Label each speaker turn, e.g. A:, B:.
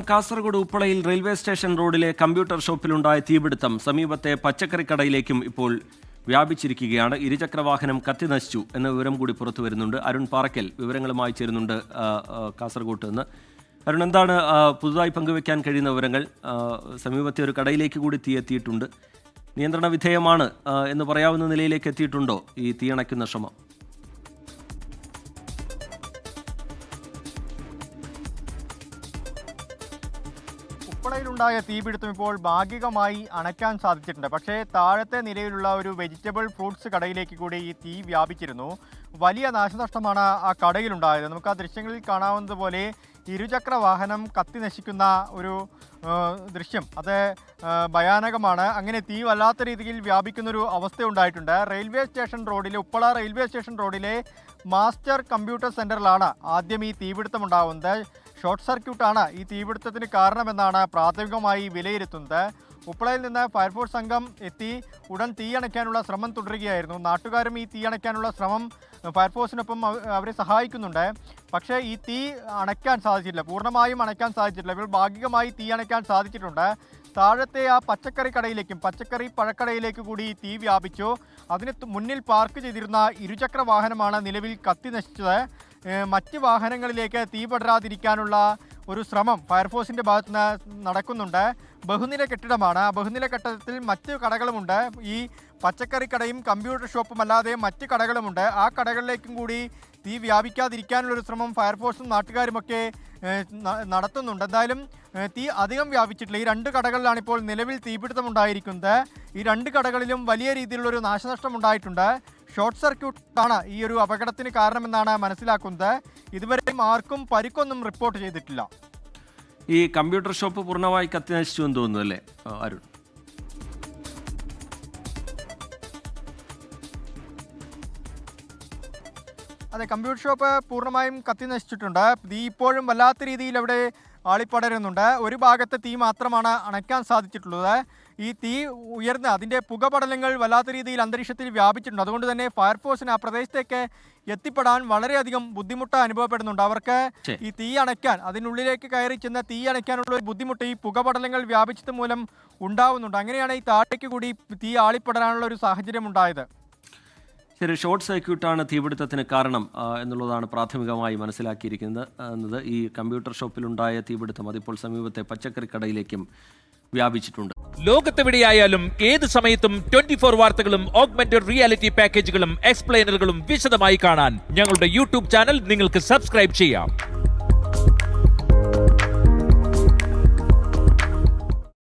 A: Kasaragod ഉപ്പളയിൽ railway station റോഡിലെ computer ഷോപ്പിലുണ്ടായ തീപിടുത്തം സമീപത്തെ പച്ചക്കറിക്കടയിലേക്കും ഇപ്പോൾ വ്യാപിച്ചിരിക്കുകയാണ്. ഇരുചക്രവാഹനം കത്തിനശിച്ചു എന്ന വിവരം കൂടി പുറത്തു വരുന്നുണ്ട്. അരുൺ പാറക്കൽ വിവരങ്ങളുമായി ചേരുന്നുണ്ട് കാസർഗോഡ് നിന്ന്. അരുൺ, എന്താണ് പുതുതായി പങ്കുവെക്കാൻ കഴിയുന്ന വിവരങ്ങൾ? സമീപത്തെ ഒരു കടയിലേക്ക് കൂടി തീ എത്തിയിട്ടുണ്ട്. നിയന്ത്രണ വിധേയമാണ് എന്ന് പറയാവുന്ന നിലയിലേക്ക് എത്തിയിട്ടുണ്ടോ ഈ തീയണയ്ക്കുന്ന ശ്രമം?
B: ഉപ്പളയിലുണ്ടായ തീപിടുത്തം ഇപ്പോൾ ഭാഗികമായി അണയ്ക്കാൻ സാധിച്ചിട്ടുണ്ട്. പക്ഷേ താഴത്തെ നിലയിലുള്ള ഒരു വെജിറ്റബിൾ ഫ്രൂട്ട്സ് കടയിലേക്ക് കൂടി ഈ തീ വ്യാപിച്ചിരുന്നു. വലിയ നാശനഷ്ടമാണ് ആ കടയിലുണ്ടായത്. നമുക്ക് ആ ദൃശ്യങ്ങളിൽ കാണാവുന്നത് പോലെ ഇരുചക്ര വാഹനം കത്തി നശിക്കുന്ന ഒരു ദൃശ്യം അത് ഭയാനകമാണ്. അങ്ങനെ തീ വല്ലാത്ത രീതിയിൽ വ്യാപിക്കുന്നൊരു അവസ്ഥയുണ്ടായിട്ടുണ്ട്. റെയിൽവേ സ്റ്റേഷൻ റോഡിലെ ഉപ്പള റെയിൽവേ സ്റ്റേഷൻ റോഡിലെ മാസ്റ്റർ കമ്പ്യൂട്ടർ സെൻ്ററിലാണ് ആദ്യം ഈ തീപിടുത്തം ഉണ്ടാകുന്നത്. ഷോർട്ട് സർക്യൂട്ടാണ് ഈ തീപിടുത്തത്തിന് കാരണമെന്നാണ് പ്രാഥമികമായി വിലയിരുത്തുന്നത്. ഉപ്പളയിൽ നിന്ന് ഫയർഫോഴ്സ് സംഘം എത്തി ഉടൻ തീയണയ്ക്കാനുള്ള ശ്രമം തുടരുകയായിരുന്നു. നാട്ടുകാരും ഈ തീയണയ്ക്കാനുള്ള ശ്രമം ഫയർഫോഴ്സിനൊപ്പം അവരെ സഹായിക്കുന്നുണ്ട്. പക്ഷേ ഈ തീ അണയ്ക്കാൻ സാധിച്ചിട്ടില്ല, പൂർണ്ണമായും അണയ്ക്കാൻ സാധിച്ചിട്ടില്ല. ഇപ്പോൾ ഭാഗികമായി തീ അണയ്ക്കാൻ സാധിച്ചിട്ടുണ്ട്. താഴത്തെ ആ പച്ചക്കറി കടയിലേക്കും പച്ചക്കറി പഴക്കടയിലേക്ക് കൂടി തീ വ്യാപിച്ചു. അതിന് മുന്നിൽ പാർക്ക് ചെയ്തിരുന്ന ഇരുചക്ര വാഹനമാണ് നിലവിൽ കത്തി നശിച്ചത്. മറ്റ് വാഹനങ്ങളിലേക്ക് തീ പടരാതിരിക്കാനുള്ള ഒരു ശ്രമം ഫയർഫോഴ്സിൻ്റെ ഭാഗത്ത് നിന്ന് നടക്കുന്നുണ്ട്. ബഹുനില കെട്ടിടമാണ്. ആ ബഹുനില കെട്ടിടത്തിൽ മറ്റ് കടകളുമുണ്ട്. ഈ പച്ചക്കറി കടയും കമ്പ്യൂട്ടർ ഷോപ്പും അല്ലാതെ മറ്റ് കടകളുമുണ്ട്. ആ കടകളിലേക്കും കൂടി തീ വ്യാപിക്കാതിരിക്കാനുള്ളൊരു ശ്രമം ഫയർഫോഴ്സും നാട്ടുകാരുമൊക്കെ നടത്തുന്നുണ്ട്. എന്തായാലും തീ അധികം വ്യാപിച്ചിട്ടില്ല. ഈ രണ്ട് കടകളിലാണ് ഇപ്പോൾ നിലവിൽ തീപിടുത്തം ഉണ്ടായിരിക്കുന്നത്. ഈ രണ്ട് കടകളിലും വലിയ രീതിയിലുള്ളൊരു നാശനഷ്ടം ഉണ്ടായിട്ടുണ്ട്. ഷോർട്ട് സർക്യൂട്ടാണ് ഈ ഒരു അപകടത്തിന് കാരണമെന്നാണ് മനസ്സിലാക്കുന്നത്. ഇതുവരെയും ആർക്കും പരിക്കൊന്നും റിപ്പോർട്ട് ചെയ്തിട്ടില്ല.
A: ഈ കമ്പ്യൂട്ടർ ഷോപ്പ് പൂർണ്ണമായി കത്തി നശിച്ചു എന്ന് തോന്നുന്നു അല്ലേ അരുൺ?
B: അതെ, കമ്പ്യൂട്ടർ ഷോപ്പ് പൂർണ്ണമായും കത്തി നശിച്ചിട്ടുണ്ട്. തീ ഇപ്പോഴും വല്ലാത്ത രീതിയിൽ അവിടെ ആളിപ്പടരുന്നുണ്ട്. ഒരു ഭാഗത്തെ തീ മാത്രമാണ് അണയ്ക്കാൻ സാധിച്ചിട്ടുള്ളത്. ഈ തീ ഉയർന്ന് അതിൻ്റെ പുകപടലങ്ങൾ വല്ലാത്ത രീതിയിൽ അന്തരീക്ഷത്തിൽ വ്യാപിച്ചിട്ടുണ്ട്. അതുകൊണ്ട് തന്നെ ഫയർഫോഴ്സിന് ആ പ്രദേശത്തേക്ക് എത്തിപ്പെടാൻ വളരെയധികം ബുദ്ധിമുട്ട് അനുഭവപ്പെടുന്നുണ്ട്. അവർക്ക് ഈ തീ അണയ്ക്കാൻ, അതിനുള്ളിലേക്ക് കയറി ചെന്ന് തീ അണയ്ക്കാനുള്ള ഒരു ബുദ്ധിമുട്ട് ഈ പുകപടലങ്ങൾ വ്യാപിച്ചത് മൂലം ഉണ്ടാവുന്നുണ്ട്. അങ്ങനെയാണ് ഈ താഴേക്ക് കൂടി തീ ആളിപ്പടരാനുള്ള ഒരു സാഹചര്യം ഉണ്ടായത്.
A: ശരി, ഷോർട്ട് സർക്യൂട്ടാണ് തീപിടുത്തത്തിന് കാരണം എന്നുള്ളതാണ് പ്രാഥമികമായി മനസ്സിലാക്കിയിരിക്കുന്നത്. ഈ കമ്പ്യൂട്ടർ ഷോപ്പിലുണ്ടായ തീപിടുത്തം അതിപ്പോൾ സമീപത്തെ പച്ചക്കറി കടയിലേക്കും വ്യാപിച്ചിട്ടുണ്ട്.
C: ലോകത്തെവിടെയായാലും ഏത് സമയത്തും 24 വാർത്തകളും ഓഗ്മെന്റഡ് റിയാലിറ്റി പാക്കേജുകളും എക്സ്പ്ലെയിനറുകളും വിശദമായി കാണാൻ ഞങ്ങളുടെ യൂട്യൂബ് ചാനൽ നിങ്ങൾക്ക് സബ്സ്ക്രൈബ് ചെയ്യാം.